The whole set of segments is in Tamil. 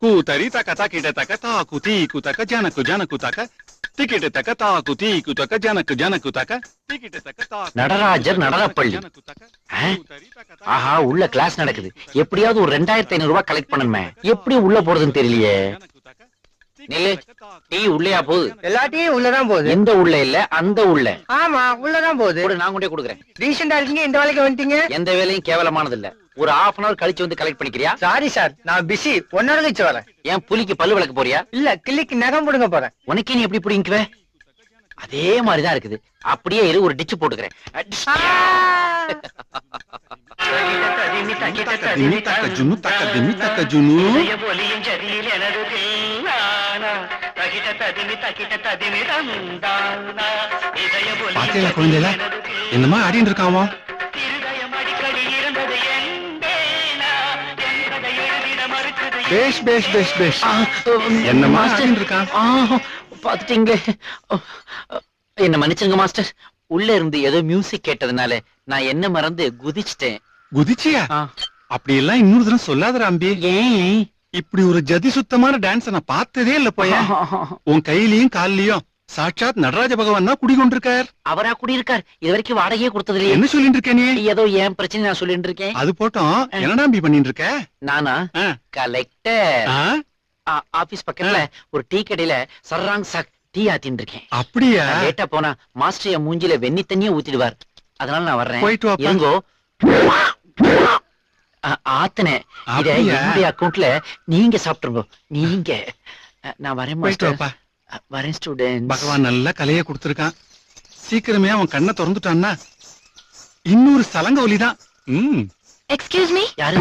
கூத்தரி தக்க தக்கிட்ட தக்க தாக்கு தீக்கு தக்க ஜனக்கு ஜனக்கு தக்க டிக்கெட்டு தக்க தாக்கு தீக்கு தக்க ஜனக்கு ஜனக்கு தக்க டிக்கெட்டு தக்க தாக்கு நடராஜர் நடனப்பள்ளி. ஆஹா, உள்ள கிளாஸ் நடக்குது. எப்படியாவது ஒரு 2500 ரூபாய் கலெக்ட் பண்ணணுமே. எப்படி உள்ள போறதுன்னு தெரியலையே. நில்லு, டீ உள்ளயா போகுது? எல்லா டீயும் உள்ளதான் போகுது. எந்த உள்ள இல்ல, அந்த உள்ள. ஆமா, உள்ளதான் போகுது. நான் கொண்டே கொடுக்குறேன். ரீசெண்டா இருக்கீங்க, இந்த வேலைக்கு வந்துட்டீங்க. எந்த வேலையும் கேவலமானது இல்ல. ஒரு 1/2 hour கழிச்சு வந்து கலெக்ட் பண்ணிக்கிறியா? சாரி சார், நான் பிஸி. 1 hour கழிச்சு வரேன். ஏன் புலிக்கு பல்லு விளக்க போறியா? இல்ல, கிள்ளிக்கு நகம் புடுங்க போறேன். உனக்கே நீ எப்படி புடிங்குவ? அதே மாதிரிதான் இருக்குது. அப்படியே இரு, ஒரு டிச்சு போட்டுக்கிறேன். பாத்தியா குழந்தைல என்னமா ஆடிட்டு இருக்காமா? பேஷ் பேஷ் பேஷ் பேஷ். என்னமா ஆடிட்டு இருக்கான்? பாத்துட்டீங்களே. என்ன மன்னிச்சுங்க மாஸ்டர். உள்ள இருந்து ஏதோ மியூசிக் கேட்டதுனால நான் என்ன மறந்து குதிச்சிட்டேன். குதிச்சியா? அப்படி எல்லாம் இன்னொரு தினம் சொல்லாத அம்பி. ஏன் இப்படி ஒரு ஜதி சுத்தமான டான்ஸ் நான் பார்த்ததே இல்ல. போய உன் கையிலயும் கால்லயும் சாட்சாத் நடராஜ பகவான் தான் குடிகொண்டிருக்கார். அவரா குடியிருக்கார்? இது வரைக்கும் வாடகையே கொடுத்தது இல்லையே. என்ன சொல்லிட்டு இருக்க நீ? ஏதோ ஏன் பிரச்சனை நான் சொல்லிட்டு இருக்கேன். அது போட்டோம். என்னடா அம்பி பண்ணிட்டு இருக்க? நானா கலெக்டர். ஆபீஸ் பக்கத்துல ஒரு டீ கடையில சர்ராங் சாக் டீ ஆத்தின்னு இருக்கேன். அப்படியா? லேட்டா போனா மாஸ்டர் என் மூஞ்சில வெண்ணி தண்ணியே ஊத்திடுவார். அதனால நான் வர்றேன். போயிட்டு வா. இருங்கோ. ஆத்தனே இத என்னுடைய அக்கவுண்ட்ல நீங்க சாப்பிட்டுருங்க. நீங்க நான் வரேன் மாஸ்டர். வரேன் ஸ்டூடெண்ட். பகவான் நல்ல கலையை கொடுத்திருக்கான். சீக்கிரமே அவன் கண்ணை திறந்துட்டான்னா இன்னொரு சலங்க ஒலிதான். Excuse me. யாரு?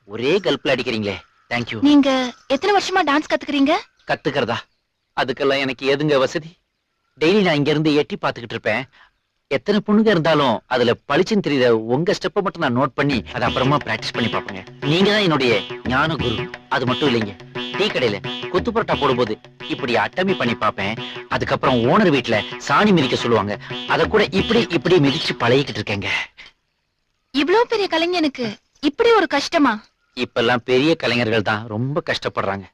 ஒரே கல்ப்ல அடிக்கிறீங்களே. தேங்க்யூ. நீங்க எத்தனை வருஷமா டான்ஸ் கத்துக்கிறீங்க? கத்துக்கிறதா? அதுக்கெல்லாம் எனக்கு எதுங்க வசதி? டெய்லி நான் இங்க இருந்து எட்டி பாத்துக்கிட்டு இருப்பேன். எத்தனை பொண்ணுங்க இருந்தாலும் அதுல பளிச்சுன்னு தெரியுத உங்க ஸ்டெப்பை மட்டும் நான் நோட் பண்ணி அதை அப்புறமா பிராக்டிஸ் பண்ணி பாப்பேங்க. நீங்க தான் என்னுடைய ஞான குரு. அது மட்டும் இல்லைங்க, டீ கடையில கொத்து பரோட்டா போடும்போது இப்படி அட்டமி பண்ணி பாப்பேன். அதுக்கப்புறம் ஓனர் வீட்டுல சாணி மிதிக்க சொல்லுவாங்க. அத கூட இப்படி இப்படி மிதிச்சு பழகிக்கிட்டு இருக்கேங்க. இவ்வளவு பெரிய கலைஞனுக்கு இப்படி ஒரு கஷ்டமா? இப்பெல்லாம் பெரிய கலைஞர்கள் தான் ரொம்ப கஷ்டப்படுறாங்க.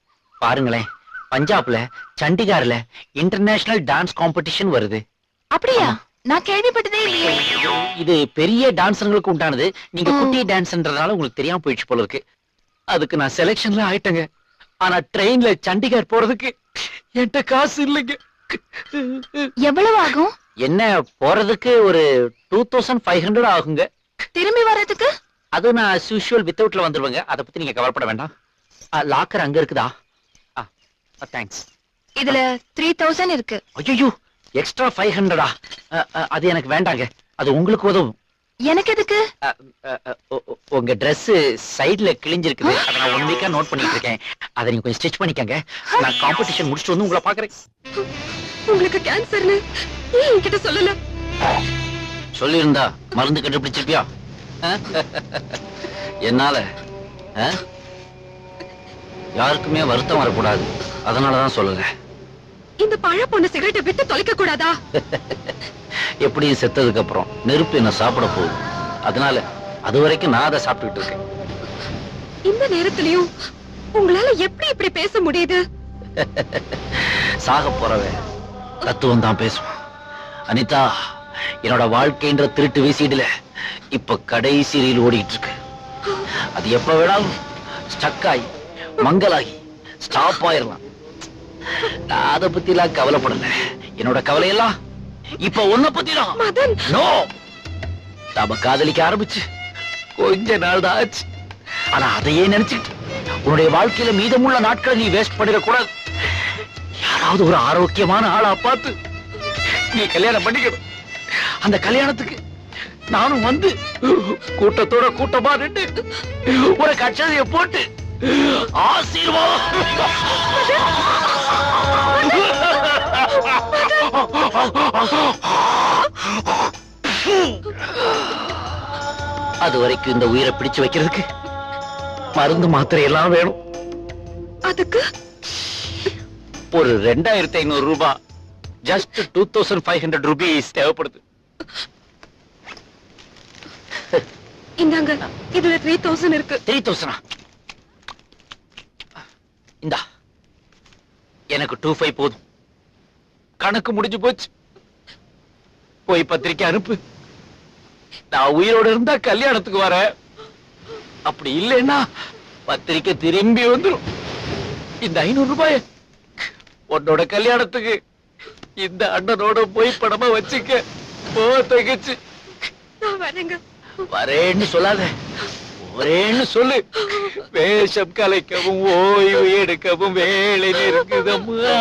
பாருங்களேன், பஞ்சாப்ல சண்டிகார்ல இன்டர்நேஷனல் டான்ஸ் காம்படிஷன் வருது. அப்படியா? நான் கேள்விப்பட்டதே இல்லையே. இது பெரிய டான்ஸர்களுக்கு உண்டானது. நீங்க குட்டி டான்ஸ்ன்றதால உங்களுக்கு தெரியாம போயிடுச்சு போல இருக்கு. அதுக்கு நான் செலக்ஷன்ல ஆயிட்டேங்க. ஆனா ட்ரெயின்ல சண்டிகார் போறதுக்கு என்கிட்ட காசு இல்லைங்க. எவ்வளவு ஆகும்? என்ன, போறதுக்கு ஒரு 2500 ஆகுங்க. திரும்பி வர்றதுக்கு? அது நான் as usual வித்தவுட்ல வந்துருவேங்க. அதை பத்தி நீங்க கவலைப்பட வேண்டாம். லாக்கர் அங்க இருக்குதா? தேங்க்ஸ். இதுல 3000 இருக்கு. ஐயோ, எக்ஸ்ட்ரா 500. அது எனக்கு வேண்டாங்க. அது உங்களுக்கு உதவும். எனக்கு எதுக்கு? உங்க Dress சைடுல கிழிஞ்சிருக்குது. அதை நான் 1 வீக்கா நோட் பண்ணிட்டு இருக்கேன். அதை நீங்க கொஞ்சம் ஸ்டிச் பண்ணிக்கங்க. நான் காம்படிஷன் முடிச்சுட்டு வந்து உங்களை பாக்குறேன். உங்களுக்கு கேன்சர்னு என்கிட்ட சொல்லல. சொல்லியிருந்தா மருந்து கண்டுபிடிச்சிருப்பியா? என்னால யாருக்குமே வருத்தம் வரக்கூடாது. அதனாலதான் சொல்லல. இந்த பழ பொண்ணு சிகரெட்டை விட்டு தொலைக்க கூடாதா? எப்படியும் செத்ததுக்கு அப்புறம் நெருப்பு என்ன சாப்பிட போகுது. அதனால அது வரைக்கும் நான் அதை சாப்பிட்டுக்கிட்டு இருக்கேன். இந்த நேரத்திலயும் உங்களால எப்படி இப்படி பேச முடியுது? சாக போறவன் தத்துவம் தான் பேசுவான். அனிதா, என்னோட வாழ்க்கைன்ற திருட்டு வீசிடுல இப்ப கடைசி ரீல் ஓடிட்டு இருக்கு. அது எப்ப வேணாலும் ஸ்டக் ஆகி மங்கலாகி ஸ்டாப் ஆயிரலாம். நான் அதை பத்தி எல்லாம் கவலைப்படல. என்னோட கவலையெல்லாம் இப்ப உன்னை பத்தி தான். நோ, நாம காதலிக்க ஆரம்பிச்சு கொஞ்ச நாள் தான் ஆச்சு. ஆனா அதையே நினைச்சுக்கிட்டு உன்னுடைய வாழ்க்கையில மீதமுள்ள நாட்களை நீ வேஸ்ட் பண்ணிடக்கூடாது. யாராவது ஒரு ஆரோக்கியமான ஆளா பார்த்து நீ கல்யாணம் பண்ணிக்கணும். அந்த கல்யாணத்துக்கு நானும் வந்து கூட்டத்தோட கூட்டமா நின்று ஒரு கச்சேரியை போட்டு ஆசீர்வாதம். அது வரைக்கும் இந்த உயிரை பிடிச்சு வைக்கிறதுக்கு மருந்து மாத்திரை எல்லாம் வேணும். அதுக்கு ஒரு 2500 ரூபாய், ஜஸ்ட் 2500 rupees தேவைப்படுது. இந்தாங்க, இதுல 3000 இருக்கு. 3000? இந்தா எனக்கு 25 போதும். கணக்கு முடிஞ்சு போச்சு. போய் பத்திரிக்கை அனுப்பு. நான் உயிரோட இருந்தா கல்யாணத்துக்கு வரேன். அப்படி இல்லைன்னா பத்திரிக்கை திரும்பி வந்துரும். இந்த 500 ரூபாய் உன்னோட கல்யாணத்துக்கு இந்த அண்ணனோட போய் படமா வச்சுக்க. போ தகச்சு. நான் வரேங்க. வரேன்னு சொல்லாத, ஒரேன்னு சொல்லு. வேஷம் கலைக்கவும் ஓய்வு எடுக்கவும் வேலை இருக்குதம்மா.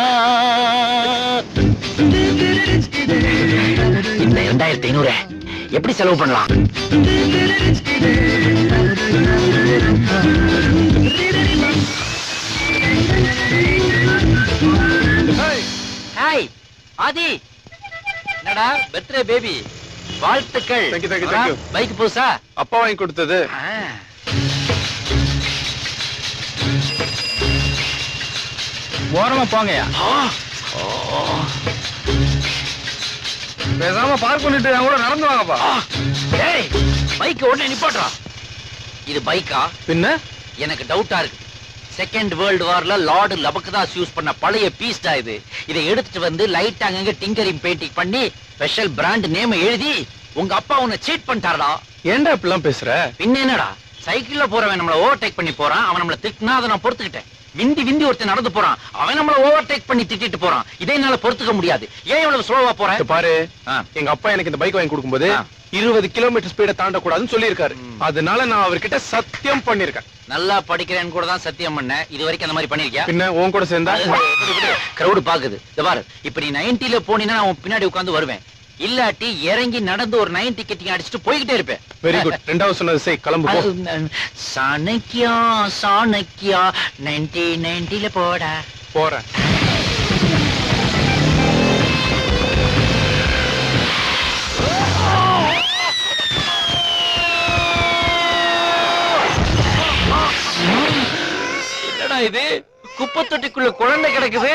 இந்த 2500 எப்படி செலவு பண்ணலாம்? ஹாய் ஆதி. என்னடா பர்த்டே பேபி, வாழ்த்துக்கள். Thank you, thank you, thank you. Bike புதுசா? அப்பா வாங்கி கொடுத்தது. ஓரமா போங்கயா. பேசாம பார்க் பண்ணிட்டு கூட நடந்து வாங்கப்பா. டேய் பைக் உடனே நிப்பாட்றா. இது பைக்கா? பின்ன எனக்கு டவுட்டா இருக்கு. செகண்ட் வேர்ல்ட் வார்ல லார்டு லபக்தாஸ் யூஸ் பண்ண பழைய பீஸ்டா இது. இதை எடுத்துட்டு வந்து லைட் அங்கங்க டிங்கரிங் பெயிண்டிங் பண்ணி ஸ்பெஷல் பிராண்ட் நேம் எழுதி உங்க அப்பா உன்னை சீட் பண்ணிட்டாரடா. ஏன்டா இப்படிலாம் பேசுற? பின்ன என்னடா, சைக்கிள்ல போறவன் நம்மள ஓவர்டேக் பண்ணி போறான். அவன் நம்மள திட்டினா அதை நான் பொறுத்துக்கிட்டேன். விந்தி ஒருத்தன் நடந்து போறான், அவன் நம்மள ஓவர்டேக் பண்ணி திட்டிட்டு போறான். இதை என்னால பொறுத்துக்க முடியாது. ஏன் இவ்வளவு ஸ்லோவா போற? பாரு, எங்க அப்பா எனக்கு இந்த பைக் வாங்கி கொடுக்கும்போது 20 கிலோமீட்டர் ஸ்பீட தாண்டக்கூடாதுன்னு சொல்லியிருக்காரு. அதனால நான் அவர்கிட்ட சத்தியம் பண்ணிருக்கேன். நல்லா படிக்கிறேன்னு கூட தான் சத்தியம் பண்ண. இது வரைக்கும் அந்த மாதிரி பண்ணிருக்கியா? பின்ன உன் கூட சேர்ந்தா கிரௌடு பாக்குது. இந்த பாரு, இப்ப நீ 90ல போனீன்னா நான் உன் பின்னாடி உட்கார்ந்து வருவேன். இல்லாட்டி இறங்கி நடந்து ஒரு 90 கிட்டிங் அடிச்சுட்டு போய்கிட்டே இருப்பேன். Very good. ரெண்டாவது சொன்னது செய், கிளம்பு போ. சாணக்கியா சாணக்கியா 90ல போடா. போறேன். என்னடா இது, குப்பை தொட்டிக்குள்ள குழந்தை கிடக்குது.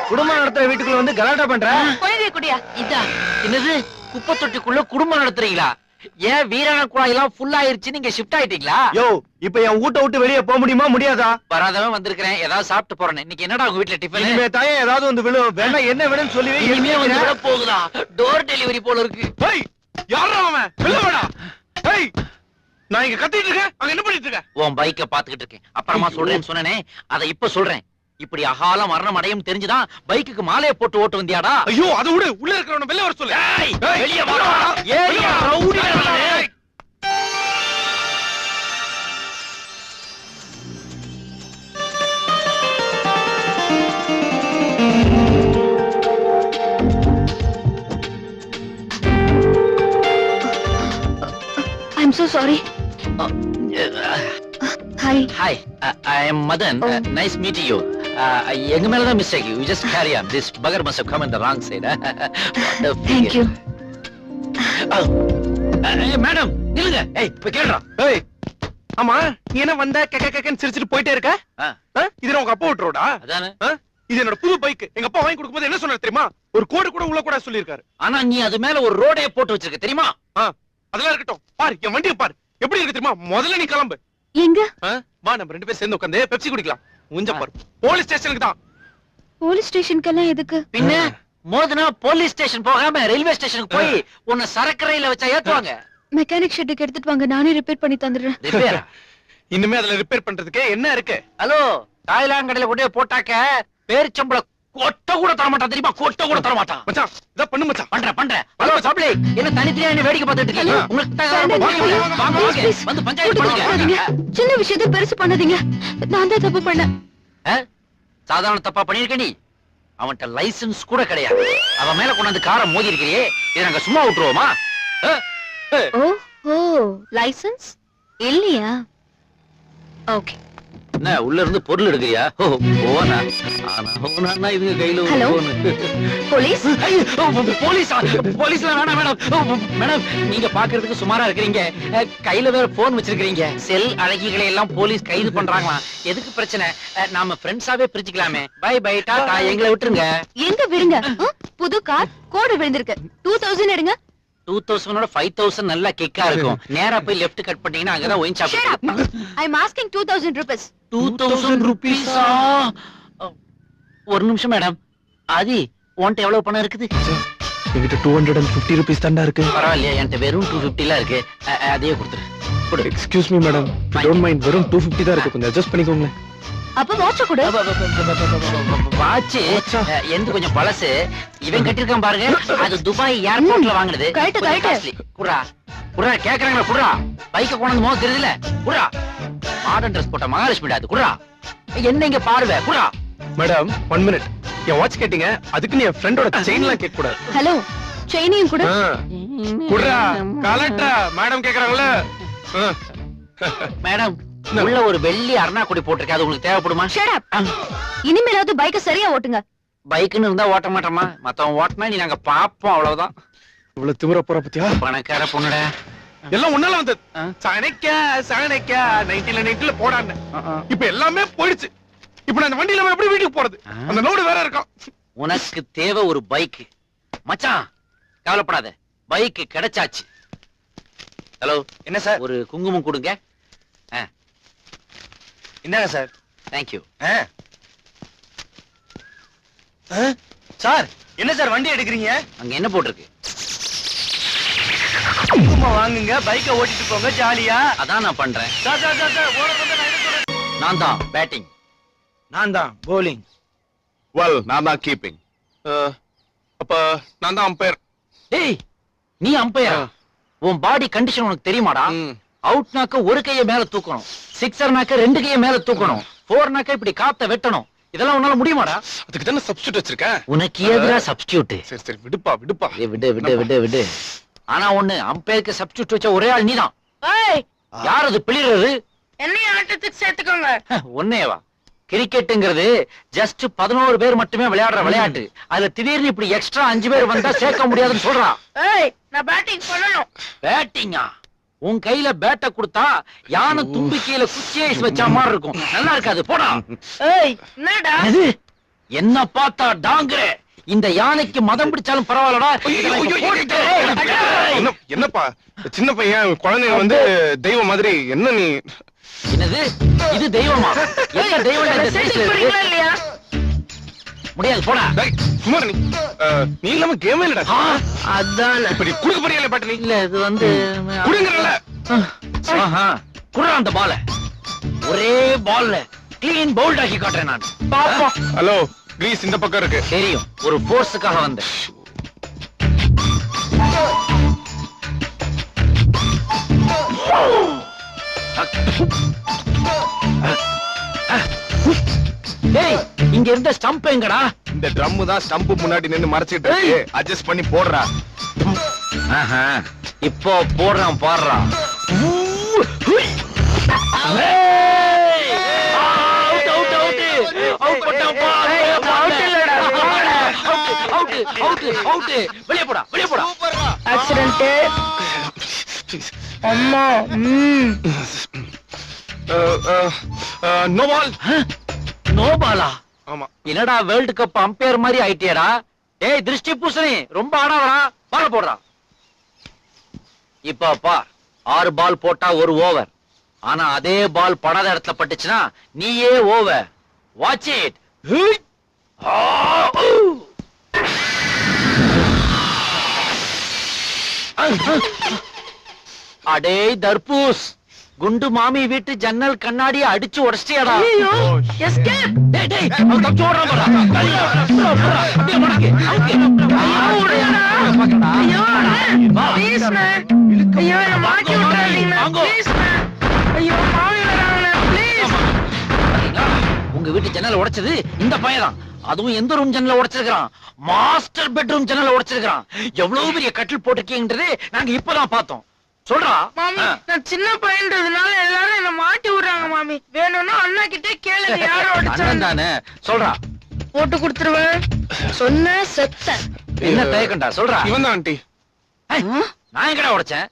குடும்பம் நடத்துற வீட்டுக்குள்ள வந்து கலாட்டா பண்ற. குழந்தை குடியா? இதான். என்னது, குப்பை தொட்டிக்குள்ள குடும்பம் நடத்துறீங்களா? ஏன் வீராண குழாயெல்லாம் ஃபுல் ஆயிருச்சு, நீங்க ஷிஃப்ட் ஆயிட்டீங்களா? யோ, இப்ப என் வீட்டை விட்டு வெளியே போக முடியுமா முடியாதா? வராதவன் வந்திருக்கிறேன், ஏதாவது சாப்பிட்டு போறேன். இன்னைக்கு என்னடா உங்க வீட்டுல டிஃபன்? இனிமே தாயே ஏதாவது வந்து விழும். வேணா என்ன வேணும்னு சொல்லி இனிமே வந்து விட போகுதா? டோர் டெலிவரி போல இருக்கு. ஹேய், யாரா அவன்? வெள்ளவடா. ஹேய், நான் இங்க கத்திட்டு இருக்கேன், அங்க என்ன பண்ணிட்டு இருக்க? உன் பைக்க பாத்துக்கிட்டு இருக்கேன். அப்புறமா சொல்றேன்னு சொன்னனே, அதை இப்ப சொல்றேன். இப்படி அகால மரணம் அடையும் தெரிஞ்சுதான் பைக்குக்கு மாலையை போட்டு ஓட்டு வந்தியாடா? ஐயோ, அதை விடு. உள்ள இருக்கிறவன வெளிய வர சொல்லு. ஏய், வெளிய வாடா. ஏரியா ரவுடிடா நானு. I'm so sorry. Hi. Hi, I am Madan. Nice meeting you. எங்க மேலதான் mistake. You just carry on. This bugger must have come in the wrong side. Thank you. Madam நில்லுங்க. ஏய், போய் கேளுடா. ஏய், ஆமா, நீ என்ன வந்த கக்கன்னு சிரிச்சிட்டு போயிட்டே இருக்க? இது உங்க அப்பா விட்டுறோடா? அதானே. இது என்னோட புது பைக். எங்க அப்பா வாங்கி கொடுக்கும்போது என்ன சொன்னாரு தெரியுமா? ஒரு கோடு கூட உள்ள கூட சொல்லிருக்காரு. ஆனா நீ அது மேல ஒரு ரோடே போட்டு வச்சிருக்க தெரியுமா? அதெல்லாம் இருக்கட்டும். பாரு, என் வண்டியை பாரு எப்படி இருக்கு தெரியுமா? முதல்ல நீ கிளம்பு. எங்க? வா, நம்ம 2 பேரும் சேர்ந்து உட்கார்ந்து பெப்சி குடிக்கலாம். உஞ்ச பாரு, போலீஸ் ஸ்டேஷனுக்கு தான். போலீஸ் ஸ்டேஷனுக்கெல்லாம் எதுக்கு? பின்ன மோதுனா போலீஸ் ஸ்டேஷன் போகாம ரயில்வே ஸ்டேஷனுக்கு போய் உன்னை சரக்கு ரயில்ல வச்சா ஏத்துவாங்க. மெக்கானிக் ஷெட்டுக்கு எடுத்துட்டு வாங்க, நானே ரிப்பேர் பண்ணி தந்துடுறேன். ரிப்பேரா? இனிமே அதுல ரிப்பேர் பண்றதுக்கு என்ன இருக்கு? ஹலோ, தாய்லாங்கடையில கொண்டு போய் போட்டாக்க பேரிச்சம்பள கொட்ட கூட தர மாட்டான் தெரியுமா? கொட்ட கூட தர மாட்டான். மச்சான், இத பண்ணு மச்சான். பண்றேன். ஹலோ சப்ளை, என்ன தனித்தனியா என்ன வேடிக்கை பார்த்துட்டு இருக்கீங்க? உங்களுக்கு வந்து பஞ்சாயத்து பண்ணுங்க. சின்ன விஷயத்தை பெருசு பண்ணாதீங்க. நான் தான் தப்பு பண்ணேன். சாதாரண தப்பா பண்ணிருக்க நீ? அவன்கிட்ட லைசன்ஸ் கூட கிடையாது. அவன் மேல கொண்டாந்து காரை மோதி இருக்கிறியே, இதை நாங்க சும்மா விட்டுருவோமா? ஓ, லைசன்ஸ் இல்லையா? ஓகே. என்ன உள்ள இருந்து பொருள் எடுக்கிறியா? போனா ஆனா இது கையில ஹலோ, போலீஸ்? போலீஸ்ல வேணாம் மேடம். நீங்க பாக்குறதுக்கு சுமாரா இருக்கிறீங்க. கையில வேற போன் வச்சிருக்கீங்க. செல் அழகிகளை எல்லாம் போலீஸ் கைது பண்றாங்களா? எதுக்கு பிரச்சனை? நாம ஃப்ரெண்ட்ஸாவே பிரிச்சுக்கலாமே. பை பை, டாடா, எங்களை விட்டுருங்க. எங்க விடுங்க. புது கார் கோடு விழுந்திருக்கு. 2000 எடுங்க. 2000 5000 நல்லா கிக்கா இருக்கும். நேரா போய் லெஃப்ட் கட் பண்ணீங்கன்னா அங்கதான் ஒயின் ஷாப் Shut up. இருக்கு. I'm asking 2000 rupees. 2000 ரூபீஸா? ஒரு நிமிஷம் மேடம். ஆதி உன்கிட்ட எவ்வளவு பணம் இருக்குது? என்கிட்ட 250 rupees தான்டா இருக்கு. பரவாயில்லையா, என்கிட்ட வெறும் 250 லாம் இருக்கு. அதையே கொடுத்துரு. கொடு. Excuse me madam, don't mind, வெறும் 250 தான் இருக்கு, கொஞ்சம் அட்ஜஸ்ட் பண்ணிக்கோங்க. அப்ப வாட்ச் கொடு. வாட்ச் எந்த கொஞ்சம் பழசு. இவன் கட்டிருக்கான் பாருங்க, அது துபாய் ஏர்போர்ட்ல வாங்குனது. Correct, correct. costly. குடுறா குடுறா, கேக்குறாங்களா? குடுறா. பைக்க கொண்டு மோத தெரியுதுல? குடுறா. மாடர்ன் ட்ரெஸ் போட்ட மகாலட்சுமி அது. குடுறா. என்ன இங்க பாருவே? குடுறா. மேடம் 1 minute, என் வாட்ச் கேட்டீங்க, அதுக்கு நீ என் ஃப்ரெண்டோட செயின்லாம் கேட்க கூடாது. ஹலோ, செயினையும் கொடு. குடுறா, கலட்டா, மேடம் கேக்குறாங்களே. மேடம், உள்ள ஒரு வெள்ளி அருணா கொடி போட்டிருக்கு, அது உங்களுக்கு தேவைப்படுமா? Shut up. இனிமேலாவது பைக்க சரியா ஓட்டுங்க. பைக்குன்னு இருந்தா ஓட்ட மாட்டோமா? மத்தவன் ஓட்டினா நீ நாங்க பாப்போம், அவ்வளவுதான். இவ்வளவு திமிர போற பத்தியா? பணக்கார பொண்ணுட எல்லாம் உன்னால வந்தது. சனைக்கா 90ல போடான்னு. இப்ப எல்லாமே போயிடுச்சு. இப்ப நான் அந்த வண்டியில எப்படி வீட்டுக்கு போறது? அந்த லோடு வேற இருக்கும். உனக்கு தேவை ஒரு பைக் மச்சான், கவலைப்படாத, பைக் கிடைச்சாச்சு. ஹலோ, என்ன சார்? ஒரு குங்குமம் கொடுங்க. என்னங்க சார்? தேங்க்யூ. சார், என்ன சார் வண்டி எடுக்கிறீங்க? அங்க என்ன போட்டிருக்கு? குங்குமம் வாங்குங்க, பைக்க ஓட்டிட்டு போங்க, ஜாலியா. அதான் நான் பண்றேன். Sir sir sir sir, owner வந்து நான் என்ன சொல்றேன்? நான் தான் பேட்டிங். நான் தான் bowling. வெல் நான் தான் கீப்பிங். அப்ப நான் தான் அம்பையர். ஏய், நீ அம்பையரா? உன் பாடி கண்டிஷன் உனக்கு தெரியுமாடா? அவுட்னாக்க ஒரு கைய மேல தூக்கணும், சிக்ஸர்னாக்க 2 கைய மேல தூக்கணும், ஃபோர்னாக்க இப்படி காத்த வெட்டணும். இதெல்லாம் உன்னால முடியுமாடா? அதுக்கு தானே சப்ஸ்டியூட் வச்சிருக்கேன். உனக்கு எதுரா சப்ஸ்டியூட்? சரி சரி, விடுப்பா விடுப்பா. விடு விடு விடு விடு. ஆனா ஒண்ணு, அம்பையருக்கு சப்ஸ்டியூட் வச்ச ஒரே ஆள் நீதான். யார் அது பிளிறது? என்னைய ஆட்டத்துக்கு சேர்த்துக்கோங்க. ஒன்னேவா? கிரிக்கெட்டுங்கிறது ஜஸ்ட் 11 பேர் மட்டுமே விளையாடுற விளையாட்டு. அதுல திடீர்னு இப்படி எக்ஸ்ட்ரா 5 பேர் வந்தா சேர்க்க முடியாதுன்னு சொல்றா. ஏய், நான் பேட்டிங் பண்ணனும். பேட்டிங்கா? உன் கையில பேட்ட கொடுத்தா யானை தும்பிக்கையில குச்சியை வச்ச மாதிரி இருக்கும், நல்லா இருக்காது, போடா. ஏய், என்னடா? எது? என்ன பார்த்தா டாங்கரே, இந்த யானைக்கு மதம் பிடிச்சாலும் பரவாயில்லடா. என்னப்பா சின்ன பையன் குழந்தைங்க வந்து தெய்வம் மாதிரி என்ன நீ? என்னது இது தெய்வமா? என்ன தெய்வம் இந்த மெசேஜ் சைஸ்ல இருக்கு? புரியல இல்லையா? முடியாது, போடா. டேய், சும்மா இரு நீ. நீ இல்லாம கேம் இல்லடா. அதான் இப்படி குடுக்க போறியல பாட்டு நீ. இல்ல, இது வந்து குடுங்கறல. ஆஹா, குடுறா அந்த பால. ஒரே பால்ல க்ளீன் பவுல்ட் ஆக்கி காட்டுறேன் நான். பாப்போம். ஹலோ, கிரீஸ் இந்த பக்கம் இருக்கு. தெரியும், ஒரு ஃபோர்ஸுக்காக வந்தேன். டேய், இங்க இருந்த ஸ்டம்ப் எங்கடா? இந்த ட்ரம் தான் ஸ்டம்ப் முன்னாடி நின்னு மறைச்சிட்டு இருக்கு. அட்ஜஸ்ட் பண்ணி போடுறா. ஆஹா, இப்போ போடுறான் பாடுறா. வெளியே போடா, வெளியே போடா. ஆக்சிடென்ட். அம்மா. No ball. நோ பாலா? ஆமா. என்னடா வேர்ல்ட் கப் அம்பையர் மாதிரி ஆயிட்டியடா? ஏய் திருஷ்டி பூசணி, ரொம்ப ஆடாதடா, பால் போடுறா. இப்ப பார், 6 பால் போட்டா 1 ஓவர். ஆனா அதே பால் படாத இடத்துல பட்டுச்சுன்னா நீயே ஓவர். Watch it. அடே தர்பூஸ், குண்டு மாமி வீட்டு ஜன்னல் கண்ணாடி அடிச்சு உடைச்சிட்டியாடா? ஐயோ, எஸ்கேப். டேய் டேய், அவன் தப்பிச்சு ஓடுறான் பாரா. அப்படியே மடக்கு. ஐயோ, விடுங்கடா. ஐயோ, ப்ளீஸ் மேன். ஐயோ, என்ன மாட்டி விட்டுறாதீங்க. Please man. ஐயோ, மாமி வராங்க. ப்ளீஸ். உங்க வீட்டு ஜன்னல் உடைச்சது இந்த பையன். அதுவும் எந்த ரூம் ஜன்னல உடைச்சிருக்கான்? மாஸ்டர் பெட்ரூம் ஜன்னல உடைச்சிருக்கான். எவ்வளவு பெரிய கட்டில் போட்டிருக்கீங்கன்றதே நாங்க இப்பதான் பார்த்தோம். சொல்றா. மாமி, நான் சின்ன பையன்றதுனால எல்லாரும் என்ன மாட்டி விடுறாங்க மாமி. வேணும்னா அண்ணா கிட்டே கேளுங்க, யாரோ அண்ணன் அடிச்சாங்க. தானே, சொல்றா. போட்டு கொடுத்துருவேன். சொன்ன செத்த. என்ன தயக்கண்டா, சொல்றா. இவன் தான் ஆண்டி. நான் எங்கடா உடைச்சேன்?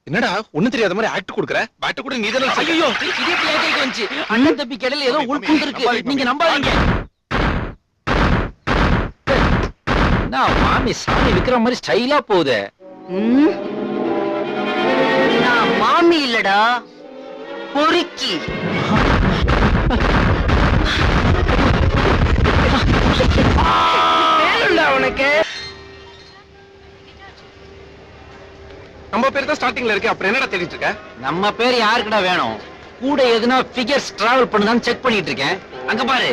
என்னடா ஒண்ணு தெரியாத மாதிரி ஆக்ட் கொடுக்குற? பேட் கூட நீ தானே. ஐயோ, இதே பிளேட் வந்துச்சு. அண்ணன் தம்பி கடையில ஏதோ உள்புந்து இருக்கு, நீங்க நம்பாதீங்க. நான் மாமி சாமி விக்கிற மாதிரி ஸ்டைலா போகுது. நான் மாமி இல்லடா, பொறுக்கி. வேணும்டா உனக்கு. நம்ம பேர் தான் ஸ்டார்டிங்ல இருக்கு, அப்புறம் என்னடா தேடிட்டு இருக்க? நம்ம பேர் யாருக்குடா வேணும்? கூட எதுனா ஃபிகர்ஸ் டிராவல் பண்ணுதான்னு செக் பண்ணிட்டு இருக்கேன். அங்க பாரு,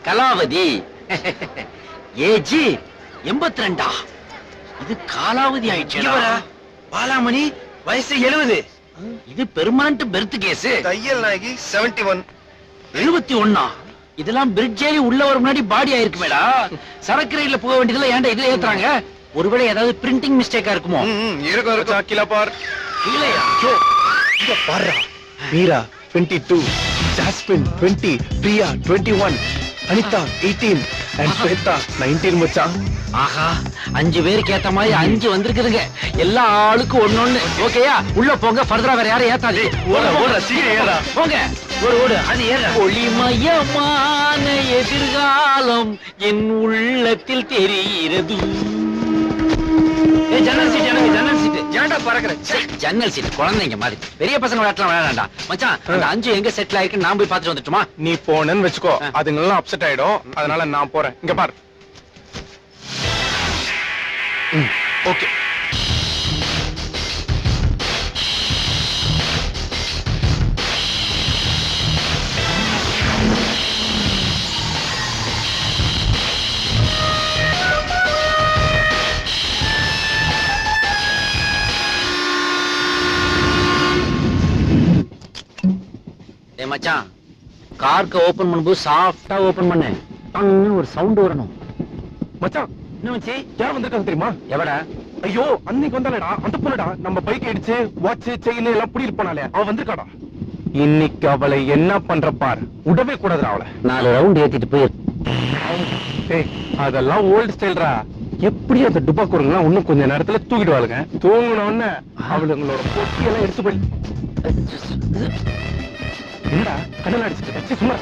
கலாவதி. ஏஜி 82. இது காலாவதி ஆயிடுச்சு. பாலாமணி வயசு 70. இது பெர்மனன்ட் பெர்த் கேஸ். தையல் நாயகி 71. 71. இதெல்லாம் பிரிட்ஜ் ஏறி உள்ள வர முன்னாடி பாடி ஆயிருக்குமேடா. சரக்கு ரயில்ல போக வேண்டியதுல ஏன்டா இதுல ஏத்துறாங்க? ஒருவேளை ஏதாவது பிரிண்டிங் மிஸ்டேக்கா இருக்குமோ? இருக்கும் கீழ பார். இல்லையா? இங்க பாருடா. மீரா 22, ஜாஸ்மின் 20, பிரியா 21, அனிதா 18 and ஸ்வேதா 19 மச்சான். ஆஹா, 5 பேருக்கு ஏத்த மாதிரி 5 வந்திருக்குதுங்க. எல்லா ஆளுக்கும் ஒண்ணொண்ணு. ஓகேயா? உள்ள போங்க. ஃபர்தரா வேற யாரும் ஏத்தாதீங்க. ஓட சீக்கிரம் ஏறா. போங்க. ஓடு அது ஏற. ஒளிமயமான எதிர்காலம் என் உள்ளத்தில் தெரிகிறது. ஜன்னல் சீட் எனக்கு, ஜன்னல் சீட். ஏன்டா பறக்குற? ஜன்னல் சீட் குழந்தைங்க மாதிரி. பெரிய பசங்க விளையாடலாம் விளையாடா மச்சான். அந்த 5 எங்க செட்டில் ஆயிருக்கு நான் போய் பார்த்துட்டு வந்துட்டுமா? நீ போனன்னு வெச்சுக்கோ, அது நல்லா அப்செட் ஆயிடும். அதனால நான் போறேன். இங்க பாரு. ஓகே. டேய் மச்சான், கார்க்க ஓபன் பண்ணும்போது சாஃப்ட்டா ஓபன் பண்ணு. ஒரு சவுண்ட் வரணும். மச்சான், என்ன மச்சி? யார் வந்திருக்காங்க தெரியுமா? எவடா? ஐயோ, அன்னைக்கு வந்தாலடா அந்த பொண்ணுடா. நம்ம பைக் அடிச்சு வாட்ச் செயின் எல்லாம் புடிட்டு போனாலே அவ வந்திருக்காடா. இன்னைக்கு அவளை என்ன பண்ற பார். விடவே கூடாதுடா அவளை. 4 ரவுண்ட் ஏத்திட்டு போய். ஏய், அதெல்லாம் ஓல்ட் ஸ்டைல்ரா. எப்படி அந்த டுபாக்கூருங்கலாம் இன்னும் கொஞ்ச நேரத்துல தூக்கிடுவாளுங்க. தூங்கின உடனே அவளுங்களோட பொட்டியெல்லாம் எடுத்து போய் என்னடா கடல் அடிச்சுட்டு சும்மா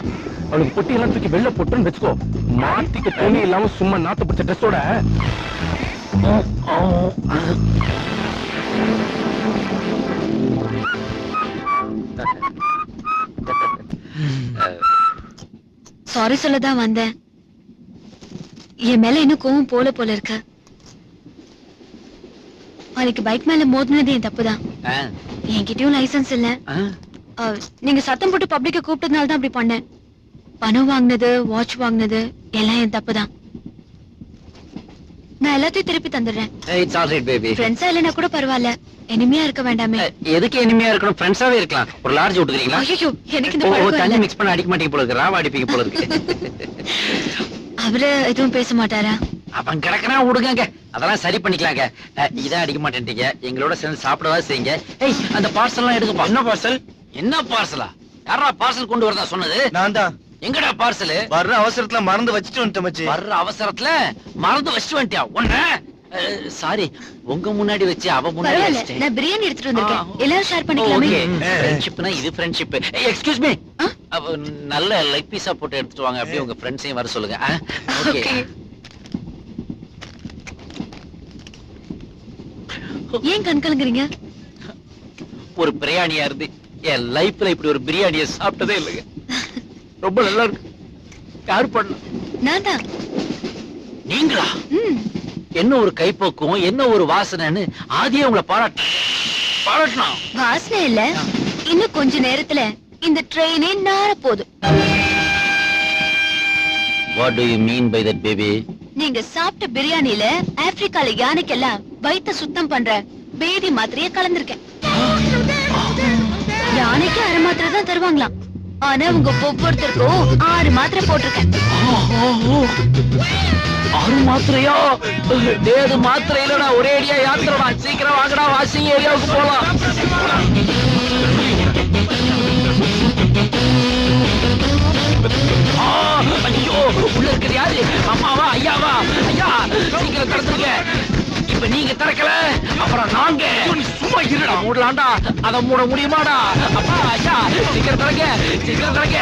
அவளுக்கு பொட்டியெல்லாம் தூக்கி வெளில போட்டுன்னு வச்சுக்கோ. மாட்டிக்கு துணி இல்லாம சும்மா நாத்து பிடிச்ச ட்ரெஸ்ஸோட சாரி சொல்லதான் வந்தேன். என் மேல இன்னும் கோவம் போல இருக்கு. அன்னைக்கு பைக் மேல மோதினது என் தப்புதான். என்கிட்டயும் லைசன்ஸ் இல்ல. நீங்க சத்தம் போட்டு பப்ளிக்க கூப்பிட்டதுனால தான் அப்படி பண்ணேன். பணம் வாங்கினது, வாட்ச் வாங்கினது எல்லாம் என் தப்புதான். நான் எல்லாத்தையும் திருப்பி தந்துடுறேன். It's all right baby. ஃப்ரெண்ட்ஸா இல்லைன்னா கூட பரவாயில்ல, எனிமையா இருக்க வேண்டாமே. எதுக்கு எனிமையா இருக்கணும்? ஃப்ரெண்ட்ஸாவே இருக்கலாம். ஒரு லார்ஜ் விட்டுக்கிறீங்களா? ஐயோ, எனக்கு இந்த ஓ, பழக்கம் தண்ணி இல்ல. மிக்ஸ் பண்ண அடிக்க மாட்டீங்க போல இருக்கு. ராவா அடிப்பீங்க போல இருக்கு. அவரு எதுவும் பேச மாட்டாரா? அவன் கிடக்குனா விடுங்க. அதெல்லாம் சரி பண்ணிக்கலாங்க. இதான் அடிக்க மாட்டேன்ட்டீங்க. எங்களோட சேர்ந்து சாப்பிடவா செய்யுங்க. ஏய், அந்த பார்சல் எல்லாம் எடுக்கப்பா. என்ன பார்சல்? என்ன பார்சலா? யாரா பார்சல் கொண்டு வரதா சொன்னது? நான் தான். எங்கடா பார்சல்? வர்ற அவசரத்துல மறந்து வச்சுட்டு வந்துட்டேன் மச்சி. வர்ற அவசரத்துல மறந்து வச்சுட்டு வந்துட்டியா? ஒண்ணு சாரி, உங்க முன்னாடி வச்சு அவ முன்னாடி பரவாயில்ல, வச்சிட்டேன். நான் பிரியாணி எடுத்துட்டு வந்திருக்கேன். எல்லாரும் ஷேர் பண்ணிக்கலாமே. ஃப்ரெண்ட்ஷிப்னா இது ஃப்ரெண்ட்ஷிப். எக்ஸ்கியூஸ் மீ, நல்ல லெக் பீஸா போட்டு எடுத்துட்டு வாங்க. அப்படியே உங்க ஃப்ரெண்ட்ஸையும் வர சொல்லுங்க. ஓகே. ஏன் கண் கலங்குறீங்க? ஒரு பிரியாணியா இருந்து என் லைஃப்ல இப்படி ஒரு பிரியாணியை சாப்பிட்டதே இல்லைங்க. ரொம்ப நல்லா இருக்கு. யார் பண்ண? நான் தான். நீங்களா? என்ன ஒரு கைப்போக்கும், என்ன ஒரு வாசனைன்னு ஆதியே உங்களை பாராட்டணும். வாசனை இல்ல, இன்னும் கொஞ்ச நேரத்துல இந்த ட்ரெயினே நார போகுது. What do you mean by that, baby? நீங்க சாப்பிட்ட பிரியாணில ஆப்பிரிக்கால யானைக்கெல்லாம் வயித்த சுத்தம் பண்ற பேதி மாத்திரைய கலந்திருக்கேன். யானைக்கு 1/2 மாத்திரை தான் தருவாங்களாம். ஆனா உங்க ஒவ்வொருத்தருக்கும் 6 மாத்திரை போட்டிருக்கேன். 6 மாத்திரையா? ஏது மாத்திரை இல்லடா, ஒரே அடியா யாத்திரடா. சீக்கிரம் வாங்கடா, வாஷிங் ஏரியாவுக்கு போலாம். ஐயோ, உள்ள இருக்கிறது யாரு? அம்மாவா, ஐயாவா? ஐயா, சீக்கிரம் திறந்துருங்க. இப்ப நீங்க திறக்கல, அப்புறம் நாங்க. சும்மா இருடா. மூடலாண்டா, அதை மூட முடியுமாடா? அப்பா, ஐயா, சீக்கிரம் திறங்க, சீக்கிரம் திறங்க.